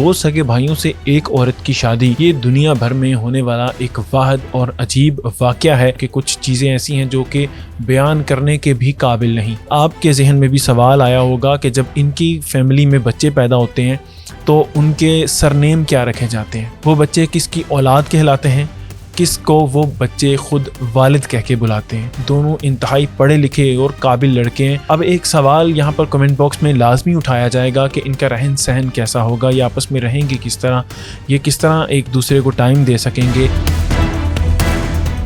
दो सगे भाइयों से एक औरत की शादी, ये दुनिया भर में होने वाला एक वाहिद और अजीब वाकया है कि कुछ चीजें ऐसी हैं जो कि बयान करने के भी काबिल नहीं। आपके जहन में भी सवाल आया होगा कि जब इनकी फैमिली में बच्चे पैदा होते हैं तो उनके सरनेम क्या रखे जाते हैं, वो बच्चे किसकी औलाद कहलाते हैं, किसको वो बच्चे खुद वालिद कह के बुलाते हैं। दोनों इंतहाई पढ़े लिखे और काबिल लड़के हैं। अब एक सवाल यहाँ पर कमेंट बॉक्स में लाजमी उठाया जाएगा कि इनका रहन सहन कैसा होगा, ये आपस में रहेंगे किस तरह, ये किस तरह एक दूसरे को टाइम दे सकेंगे।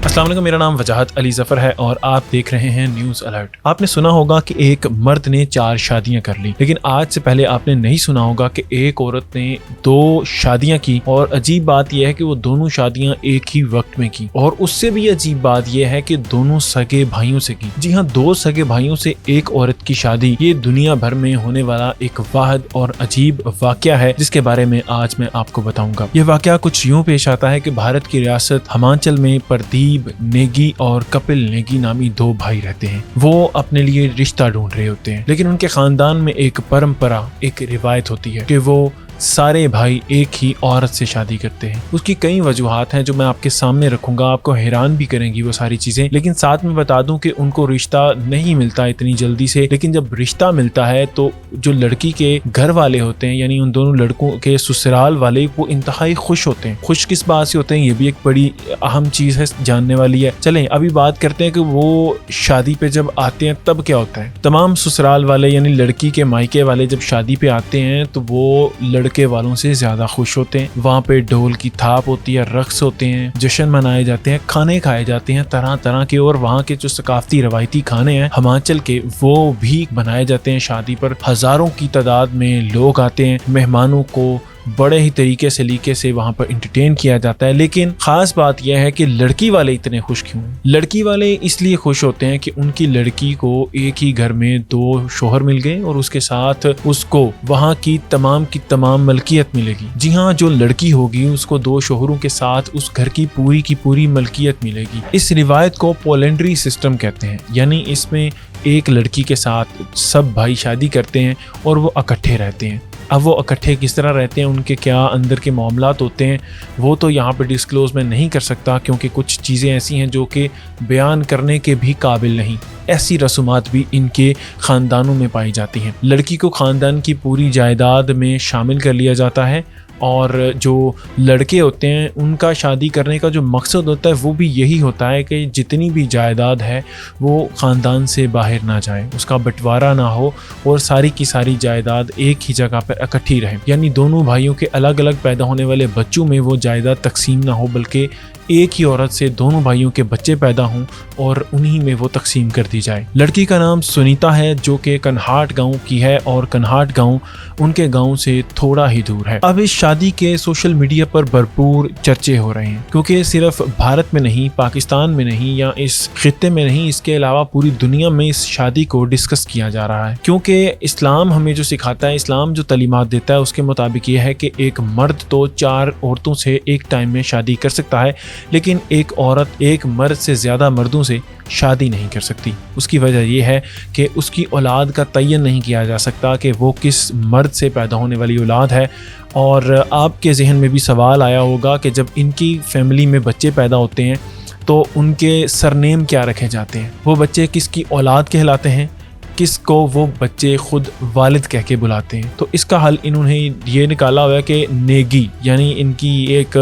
अस्सलाम वालेकुम, मेरा नाम वजाहत अली ज़फ़र है और आप देख रहे हैं न्यूज़ अलर्ट। आपने सुना होगा कि एक मर्द ने 4 शादियां कर ली, लेकिन आज से पहले आपने नहीं सुना होगा कि एक औरत ने 2 शादियां की। और अजीब बात यह है कि वो दोनों शादियां एक ही वक्त में की, और उससे भी अजीब बात यह है कि दोनों सगे भाइयों से की। जी हाँ, 2 सगे भाइयों से एक औरत की शादी, ये दुनिया भर में होने वाला एक वाहिद और अजीब वाकया है जिसके बारे में आज मैं आपको बताऊंगा। ये वाकया कुछ यूँ पेश आता है कि भारत की रियासत हिमाचल में प्रदीप नेगी और कपिल नेगी नामी 2 भाई रहते हैं। वो अपने लिए रिश्ता ढूंढ रहे होते हैं, लेकिन उनके खानदान में एक परंपरा, एक रिवायत होती है कि वो सारे भाई एक ही औरत से शादी करते हैं। उसकी कई वजूहात हैं जो मैं आपके सामने रखूंगा, आपको हैरान भी करेंगी वो सारी चीजें। लेकिन साथ में बता दूं कि उनको रिश्ता नहीं मिलता इतनी जल्दी से, लेकिन जब रिश्ता मिलता है तो जो लड़की के घर वाले होते हैं, यानी उन दोनों लड़कों के ससुराल वाले, वो इंतहाई खुश होते हैं। खुश किस बात से होते हैं, ये भी एक बड़ी अहम चीज है, जानने वाली है। चलें अभी बात करते हैं कि वो शादी पे जब आते हैं तब क्या होता है। तमाम ससुराल वाले यानी लड़की के मायके वाले जब शादी पे आते हैं तो वो लड़के वालों से ज्यादा खुश होते हैं। वहाँ पे ढोल की थाप होती है, रक्स होते हैं, जश्न मनाए जाते हैं, खाने खाए जाते हैं तरह तरह के। और वहाँ के जो सकाफती रवायती खाने हैं हिमाचल के, वो भी बनाए जाते हैं। शादी पर हजारों की तादाद में लोग आते हैं, मेहमानों को बड़े ही तरीके से लीके से वहाँ पर इंटरटेन किया जाता है। लेकिन खास बात यह है कि लड़की वाले इतने खुश क्यों हैं। लड़की वाले इसलिए खुश होते हैं कि उनकी लड़की को एक ही घर में 2 शोहर मिल गए और उसके साथ उसको वहाँ की तमाम मलकियत मिलेगी। जी हाँ, जो लड़की होगी उसको 2 शोहरों के साथ उस घर की पूरी मलकियत मिलेगी। इस रिवायत को पोलेंड्री सिस्टम कहते हैं, यानी इसमें एक लड़की के साथ सब भाई शादी करते हैं और वो इकट्ठे रहते हैं। अब वो इकट्ठे किस तरह रहते हैं, उनके क्या अंदर के मामलात होते हैं, वो तो यहाँ पे डिस्क्लोज मैं नहीं कर सकता, क्योंकि कुछ चीज़ें ऐसी हैं जो कि बयान करने के भी काबिल नहीं। ऐसी रसूमात भी इनके ख़ानदानों में पाई जाती हैं। लड़की को ख़ानदान की पूरी जायदाद में शामिल कर लिया जाता है, और जो लड़के होते हैं उनका शादी करने का जो मकसद होता है वो भी यही होता है कि जितनी भी जायदाद है वो ख़ानदान से बाहर ना जाए, उसका बंटवारा ना हो और सारी की सारी जायदाद एक ही जगह पर इकट्ठी रहे। यानी दोनों भाइयों के अलग अलग पैदा होने वाले बच्चों में वो जायदाद तकसीम ना हो, बल्कि एक ही औरत से दोनों भाइयों के बच्चे पैदा हों और उन्हीं में वो तकसीम कर दी जाए। लड़की का नाम सुनीता है, जो कि कन्हाट गांव की है, और कन्हाट गांव उनके गांव से थोड़ा ही दूर है। अब इस शादी के सोशल मीडिया पर भरपूर चर्चे हो रहे हैं, क्योंकि सिर्फ भारत में नहीं, पाकिस्तान में नहीं, या इस खित्ते में नहीं, इसके अलावा पूरी दुनिया में इस शादी को डिस्कस किया जा रहा है। क्योंकि इस्लाम हमें जो सिखाता है, इस्लाम जो तालीमात देता है, उसके मुताबिक ये है कि एक मर्द तो 4 औरतों से एक टाइम में शादी कर सकता है, लेकिन एक औरत एक मर्द से ज्यादा मर्दों से शादी नहीं कर सकती। उसकी वजह यह है कि उसकी औलाद का तयन नहीं किया जा सकता कि वो किस मर्द से पैदा होने वाली औलाद है। और आपके जहन में भी सवाल आया होगा कि जब इनकी फैमिली में बच्चे पैदा होते हैं तो उनके सरनेम क्या रखे जाते हैं, वो बच्चे किसकी औलाद कहलाते हैं, किसको वो बच्चे खुद वालिद कह के बुलाते हैं। तो इसका हल इन्होंने ये निकाला हुआ है कि नेगी, यानी इनकी एक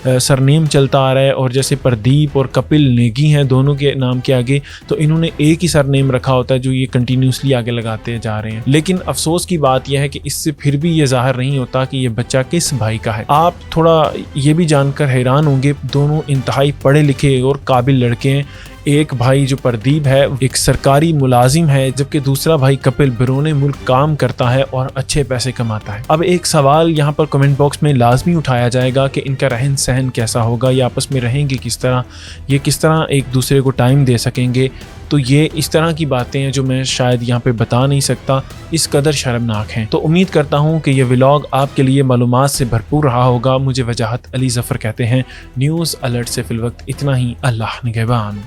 सरनेम चलता आ रहा है, और जैसे प्रदीप और कपिल नेगी हैं दोनों के नाम के आगे, तो इन्होंने एक ही सरनेम रखा होता है जो ये कंटिन्यूसली आगे लगाते जा रहे हैं। लेकिन अफसोस की बात यह है कि इससे फिर भी ये जाहिर नहीं होता कि ये बच्चा किस भाई का है। आप थोड़ा ये भी जानकर हैरान होंगे, दोनों इंतहाई पढ़े लिखे और काबिल लड़के हैं। एक भाई जो प्रदीप है एक सरकारी मुलाजिम है, जबकि दूसरा भाई कपिल बैरून मुल्क काम करता है और अच्छे पैसे कमाता है। अब एक सवाल यहाँ पर कमेंट बॉक्स में लाजमी उठाया जाएगा कि इनका रहन सहन कैसा होगा, ये आपस में रहेंगे किस तरह, ये किस तरह एक दूसरे को टाइम दे सकेंगे। तो ये इस तरह की बातें हैं जो मैं शायद यहाँ पे बता नहीं सकता, इस कदर शर्मनाक हैं। तो उम्मीद करता हूँ कि ये व्लॉग आपके लिए मालूमात से भरपूर रहा होगा। मुझे वजाहत अली ज़फ़र कहते हैं। न्यूज़ अलर्ट से फिल वक्त इतना ही। अल्लाह निगहबान।